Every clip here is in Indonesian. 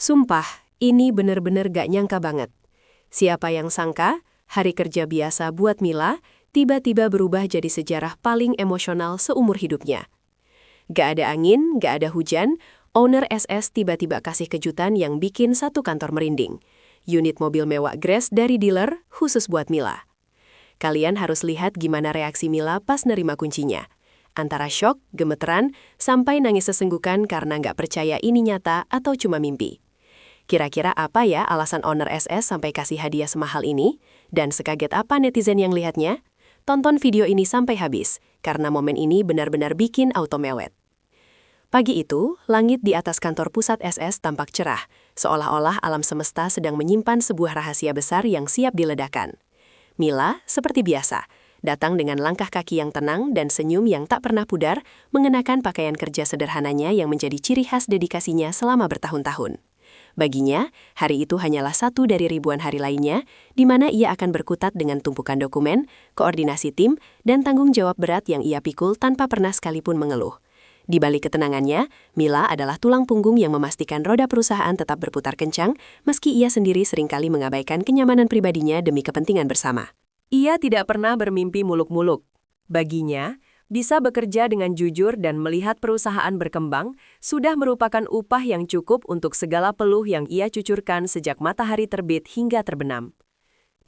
Sumpah, ini bener-bener gak nyangka banget. Siapa yang sangka, hari kerja biasa buat Mila, tiba-tiba berubah jadi sejarah paling emosional seumur hidupnya. Gak ada angin, gak ada hujan, owner SS tiba-tiba kasih kejutan yang bikin satu kantor merinding. Unit mobil mewah Grace dari dealer, khusus buat Mila. Kalian harus lihat gimana reaksi Mila pas nerima kuncinya. Antara syok, gemeteran, sampai nangis sesenggukan karena nggak percaya ini nyata atau cuma mimpi. Kira-kira apa ya alasan owner SS sampai kasih hadiah semahal ini? Dan sekaget apa netizen yang lihatnya? Tonton video ini sampai habis, karena momen ini benar-benar bikin auto mewet. Pagi itu, langit di atas kantor pusat SS tampak cerah, seolah-olah alam semesta sedang menyimpan sebuah rahasia besar yang siap diledakkan. Mila, seperti biasa, datang dengan langkah kaki yang tenang dan senyum yang tak pernah pudar, mengenakan pakaian kerja sederhananya yang menjadi ciri khas dedikasinya selama bertahun-tahun. Baginya, hari itu hanyalah satu dari ribuan hari lainnya, di mana ia akan berkutat dengan tumpukan dokumen, koordinasi tim, dan tanggung jawab berat yang ia pikul tanpa pernah sekalipun mengeluh. Di balik ketenangannya, Mila adalah tulang punggung yang memastikan roda perusahaan tetap berputar kencang, meski ia sendiri seringkali mengabaikan kenyamanan pribadinya demi kepentingan bersama. Ia tidak pernah bermimpi muluk-muluk. Baginya, bisa bekerja dengan jujur dan melihat perusahaan berkembang sudah merupakan upah yang cukup untuk segala peluh yang ia cucurkan sejak matahari terbit hingga terbenam.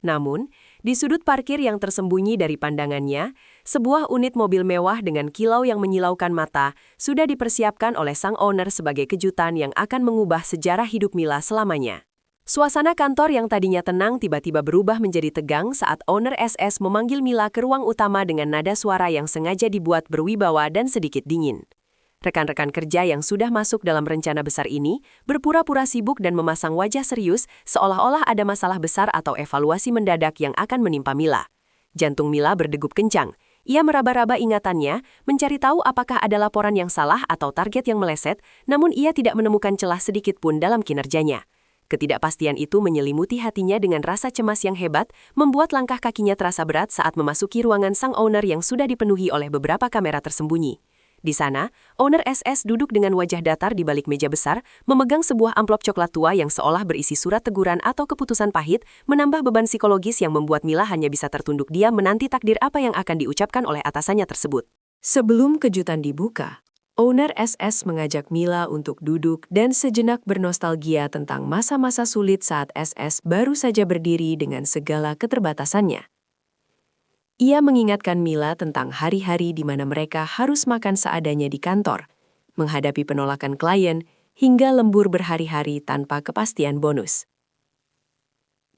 Namun, di sudut parkir yang tersembunyi dari pandangannya, sebuah unit mobil mewah dengan kilau yang menyilaukan mata sudah dipersiapkan oleh sang owner sebagai kejutan yang akan mengubah sejarah hidup Mila selamanya. Suasana kantor yang tadinya tenang tiba-tiba berubah menjadi tegang saat owner SS memanggil Mila ke ruang utama dengan nada suara yang sengaja dibuat berwibawa dan sedikit dingin. Rekan-rekan kerja yang sudah masuk dalam rencana besar ini berpura-pura sibuk dan memasang wajah serius seolah-olah ada masalah besar atau evaluasi mendadak yang akan menimpa Mila. Jantung Mila berdegup kencang. Ia meraba-raba ingatannya, mencari tahu apakah ada laporan yang salah atau target yang meleset, namun ia tidak menemukan celah sedikit pun dalam kinerjanya. Ketidakpastian itu menyelimuti hatinya dengan rasa cemas yang hebat, membuat langkah kakinya terasa berat saat memasuki ruangan sang owner yang sudah dipenuhi oleh beberapa kamera tersembunyi. Di sana, owner SS duduk dengan wajah datar di balik meja besar, memegang sebuah amplop coklat tua yang seolah berisi surat teguran atau keputusan pahit, menambah beban psikologis yang membuat Mila hanya bisa tertunduk diam menanti takdir apa yang akan diucapkan oleh atasannya tersebut. Sebelum kejutan dibuka, owner SS mengajak Mila untuk duduk dan sejenak bernostalgia tentang masa-masa sulit saat SS baru saja berdiri dengan segala keterbatasannya. Ia mengingatkan Mila tentang hari-hari di mana mereka harus makan seadanya di kantor, menghadapi penolakan klien, hingga lembur berhari-hari tanpa kepastian bonus.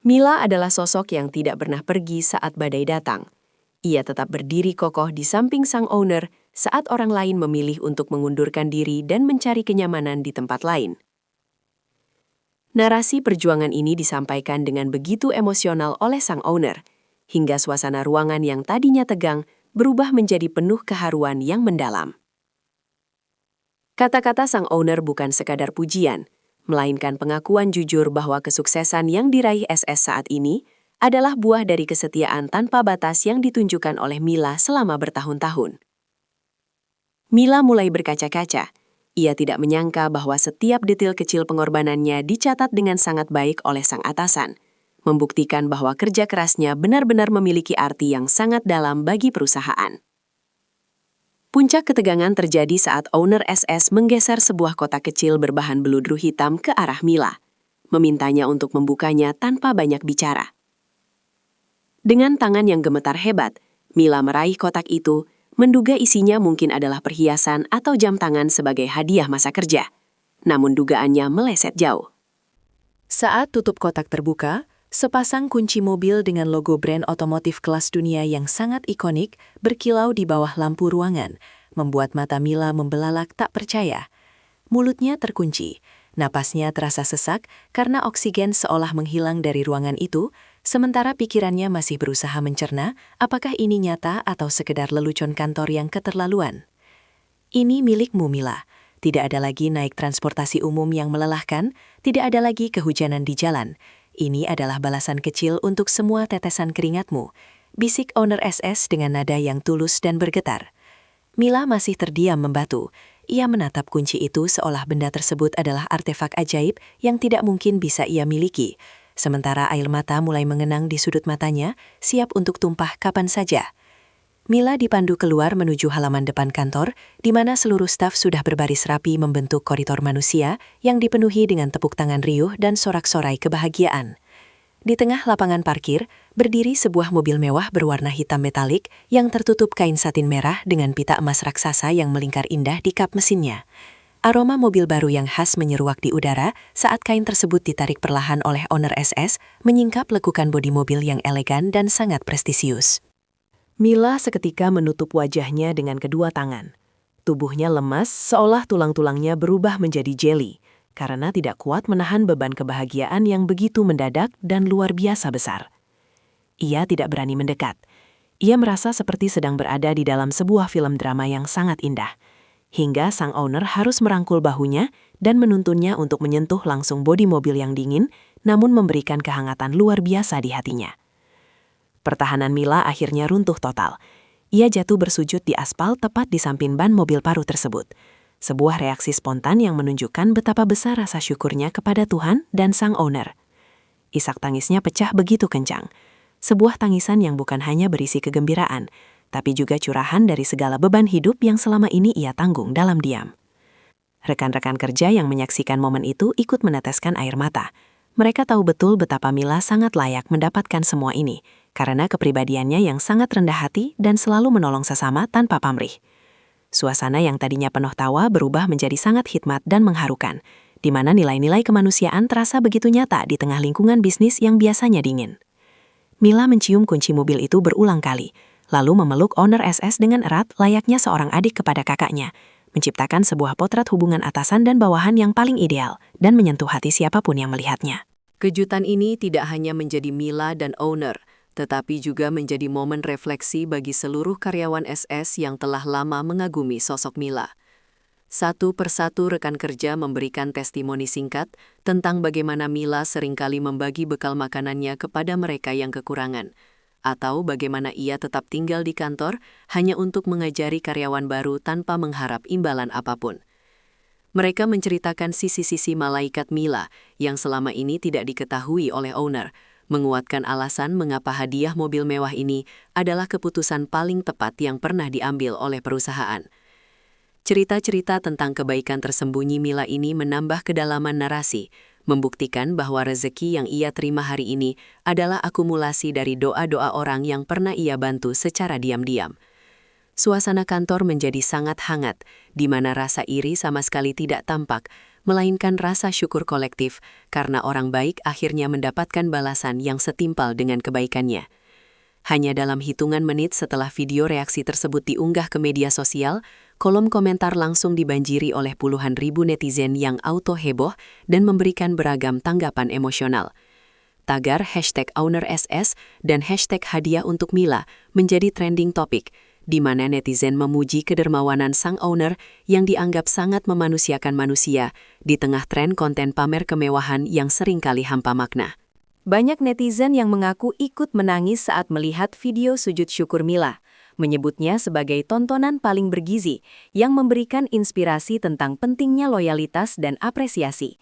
Mila adalah sosok yang tidak pernah pergi saat badai datang. Ia tetap berdiri kokoh di samping sang owner saat orang lain memilih untuk mengundurkan diri dan mencari kenyamanan di tempat lain. Narasi perjuangan ini disampaikan dengan begitu emosional oleh sang owner, hingga suasana ruangan yang tadinya tegang berubah menjadi penuh keharuan yang mendalam. Kata-kata sang owner bukan sekadar pujian, melainkan pengakuan jujur bahwa kesuksesan yang diraih SS saat ini adalah buah dari kesetiaan tanpa batas yang ditunjukkan oleh Mila selama bertahun-tahun. Mila mulai berkaca-kaca. Ia tidak menyangka bahwa setiap detil kecil pengorbanannya dicatat dengan sangat baik oleh sang atasan, membuktikan bahwa kerja kerasnya benar-benar memiliki arti yang sangat dalam bagi perusahaan. Puncak ketegangan terjadi saat owner SS menggeser sebuah kotak kecil berbahan beludru hitam ke arah Mila, memintanya untuk membukanya tanpa banyak bicara. Dengan tangan yang gemetar hebat, Mila meraih kotak itu, menduga isinya mungkin adalah perhiasan atau jam tangan sebagai hadiah masa kerja. Namun dugaannya meleset jauh. Saat tutup kotak terbuka, sepasang kunci mobil dengan logo brand otomotif kelas dunia yang sangat ikonik berkilau di bawah lampu ruangan, membuat mata Mila membelalak tak percaya. Mulutnya terkunci, napasnya terasa sesak karena oksigen seolah menghilang dari ruangan itu, sementara pikirannya masih berusaha mencerna apakah ini nyata atau sekedar lelucon kantor yang keterlaluan. Ini milikmu, Mila. Tidak ada lagi naik transportasi umum yang melelahkan, tidak ada lagi kehujanan di jalan. Ini adalah balasan kecil untuk semua tetesan keringatmu, bisik owner SS dengan nada yang tulus dan bergetar. Mila masih terdiam membatu. ia menatap kunci itu seolah benda tersebut adalah artefak ajaib yang tidak mungkin bisa ia miliki. Sementara air mata mulai mengenang di sudut matanya, siap untuk tumpah kapan saja. Mila dipandu keluar menuju halaman depan kantor, di mana seluruh staf sudah berbaris rapi membentuk koridor manusia yang dipenuhi dengan tepuk tangan riuh dan sorak-sorai kebahagiaan. Di tengah lapangan parkir, berdiri sebuah mobil mewah berwarna hitam metalik yang tertutup kain satin merah dengan pita emas raksasa yang melingkar indah di kap mesinnya. Aroma mobil baru yang khas menyeruak di udara saat kain tersebut ditarik perlahan oleh owner SS, menyingkap lekukan bodi mobil yang elegan dan sangat prestisius. Mila seketika menutup wajahnya dengan kedua tangan. Tubuhnya lemas seolah tulang-tulangnya berubah menjadi jeli, karena tidak kuat menahan beban kebahagiaan yang begitu mendadak dan luar biasa besar. Ia tidak berani mendekat. Ia merasa seperti sedang berada di dalam sebuah film drama yang sangat indah. Hingga sang owner harus merangkul bahunya dan menuntunnya untuk menyentuh langsung bodi mobil yang dingin, namun memberikan kehangatan luar biasa di hatinya. Pertahanan Mila akhirnya runtuh total. Ia jatuh bersujud di aspal tepat di samping ban mobil paruh tersebut. Sebuah reaksi spontan yang menunjukkan betapa besar rasa syukurnya kepada Tuhan dan sang owner. Isak tangisnya pecah begitu kencang. Sebuah tangisan yang bukan hanya berisi kegembiraan, tapi juga curahan dari segala beban hidup yang selama ini ia tanggung dalam diam. Rekan-rekan kerja yang menyaksikan momen itu ikut meneteskan air mata. Mereka tahu betul betapa Mila sangat layak mendapatkan semua ini, karena kepribadiannya yang sangat rendah hati dan selalu menolong sesama tanpa pamrih. Suasana yang tadinya penuh tawa berubah menjadi sangat hikmat dan mengharukan, di mana nilai-nilai kemanusiaan terasa begitu nyata di tengah lingkungan bisnis yang biasanya dingin. Mila mencium kunci mobil itu berulang kali, lalu memeluk owner SS dengan erat layaknya seorang adik kepada kakaknya, menciptakan sebuah potret hubungan atasan dan bawahan yang paling ideal dan menyentuh hati siapapun yang melihatnya. Kejutan ini tidak hanya menjadi Mila dan owner, tetapi juga menjadi momen refleksi bagi seluruh karyawan SS yang telah lama mengagumi sosok Mila. Satu persatu rekan kerja memberikan testimoni singkat tentang bagaimana Mila seringkali membagi bekal makanannya kepada mereka yang kekurangan, atau bagaimana ia tetap tinggal di kantor hanya untuk mengajari karyawan baru tanpa mengharap imbalan apapun. Mereka menceritakan sisi-sisi malaikat Mila yang selama ini tidak diketahui oleh owner, menguatkan alasan mengapa hadiah mobil mewah ini adalah keputusan paling tepat yang pernah diambil oleh perusahaan. Cerita-cerita tentang kebaikan tersembunyi Mila ini menambah kedalaman narasi, membuktikan bahwa rezeki yang ia terima hari ini adalah akumulasi dari doa-doa orang yang pernah ia bantu secara diam-diam. Suasana kantor menjadi sangat hangat, di mana rasa iri sama sekali tidak tampak, melainkan rasa syukur kolektif karena orang baik akhirnya mendapatkan balasan yang setimpal dengan kebaikannya. Hanya dalam hitungan menit setelah video reaksi tersebut diunggah ke media sosial, kolom komentar langsung dibanjiri oleh puluhan ribu netizen yang auto heboh dan memberikan beragam tanggapan emosional. Tagar #OwnerSS dan #hadiah untuk Mila menjadi trending topik, di mana netizen memuji kedermawanan sang owner yang dianggap sangat memanusiakan manusia di tengah tren konten pamer kemewahan yang seringkali hampa makna. Banyak netizen yang mengaku ikut menangis saat melihat video sujud syukur Mila, menyebutnya sebagai tontonan paling bergizi yang memberikan inspirasi tentang pentingnya loyalitas dan apresiasi.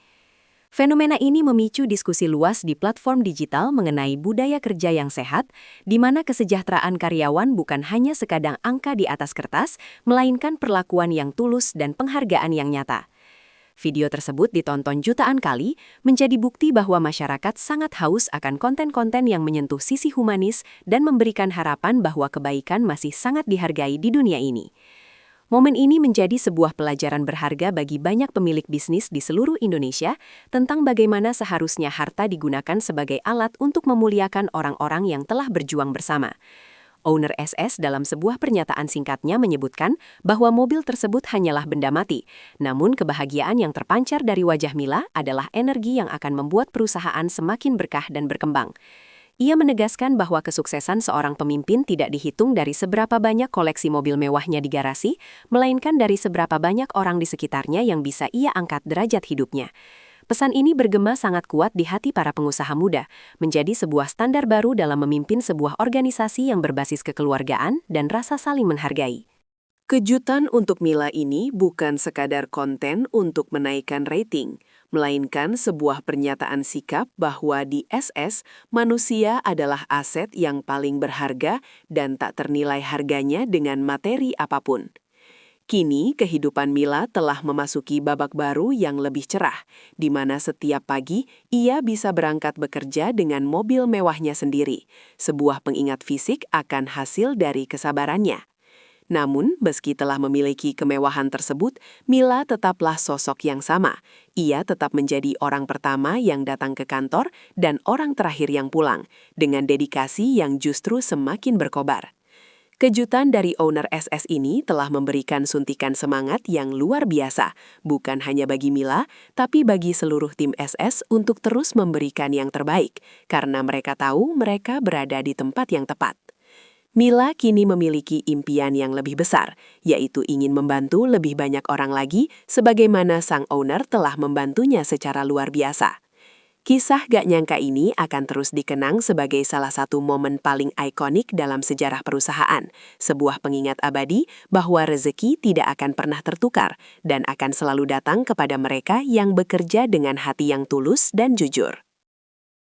Fenomena ini memicu diskusi luas di platform digital mengenai budaya kerja yang sehat, di mana kesejahteraan karyawan bukan hanya sekadar angka di atas kertas, melainkan perlakuan yang tulus dan penghargaan yang nyata. Video tersebut ditonton jutaan kali, menjadi bukti bahwa masyarakat sangat haus akan konten-konten yang menyentuh sisi humanis dan memberikan harapan bahwa kebaikan masih sangat dihargai di dunia ini. Momen ini menjadi sebuah pelajaran berharga bagi banyak pemilik bisnis di seluruh Indonesia tentang bagaimana seharusnya harta digunakan sebagai alat untuk memuliakan orang-orang yang telah berjuang bersama. Owner SS dalam sebuah pernyataan singkatnya menyebutkan bahwa mobil tersebut hanyalah benda mati, namun kebahagiaan yang terpancar dari wajah Mila adalah energi yang akan membuat perusahaan semakin berkah dan berkembang. Ia menegaskan bahwa kesuksesan seorang pemimpin tidak dihitung dari seberapa banyak koleksi mobil mewahnya di garasi, melainkan dari seberapa banyak orang di sekitarnya yang bisa ia angkat derajat hidupnya. Pesan ini bergema sangat kuat di hati para pengusaha muda, menjadi sebuah standar baru dalam memimpin sebuah organisasi yang berbasis kekeluargaan dan rasa saling menghargai. Kejutan untuk Mila ini bukan sekadar konten untuk menaikkan rating, melainkan sebuah pernyataan sikap bahwa di SS, manusia adalah aset yang paling berharga dan tak ternilai harganya dengan materi apapun. Kini, kehidupan Mila telah memasuki babak baru yang lebih cerah, di mana setiap pagi ia bisa berangkat bekerja dengan mobil mewahnya sendiri, sebuah pengingat fisik akan hasil dari kesabarannya. Namun, meski telah memiliki kemewahan tersebut, Mila tetaplah sosok yang sama. Ia tetap menjadi orang pertama yang datang ke kantor dan orang terakhir yang pulang, dengan dedikasi yang justru semakin berkobar. Kejutan dari owner SS ini telah memberikan suntikan semangat yang luar biasa, bukan hanya bagi Mila, tapi bagi seluruh tim SS untuk terus memberikan yang terbaik, karena mereka tahu mereka berada di tempat yang tepat. Mila kini memiliki impian yang lebih besar, yaitu ingin membantu lebih banyak orang lagi sebagaimana sang owner telah membantunya secara luar biasa. Kisah gak nyangka ini akan terus dikenang sebagai salah satu momen paling ikonik dalam sejarah perusahaan, sebuah pengingat abadi bahwa rezeki tidak akan pernah tertukar dan akan selalu datang kepada mereka yang bekerja dengan hati yang tulus dan jujur.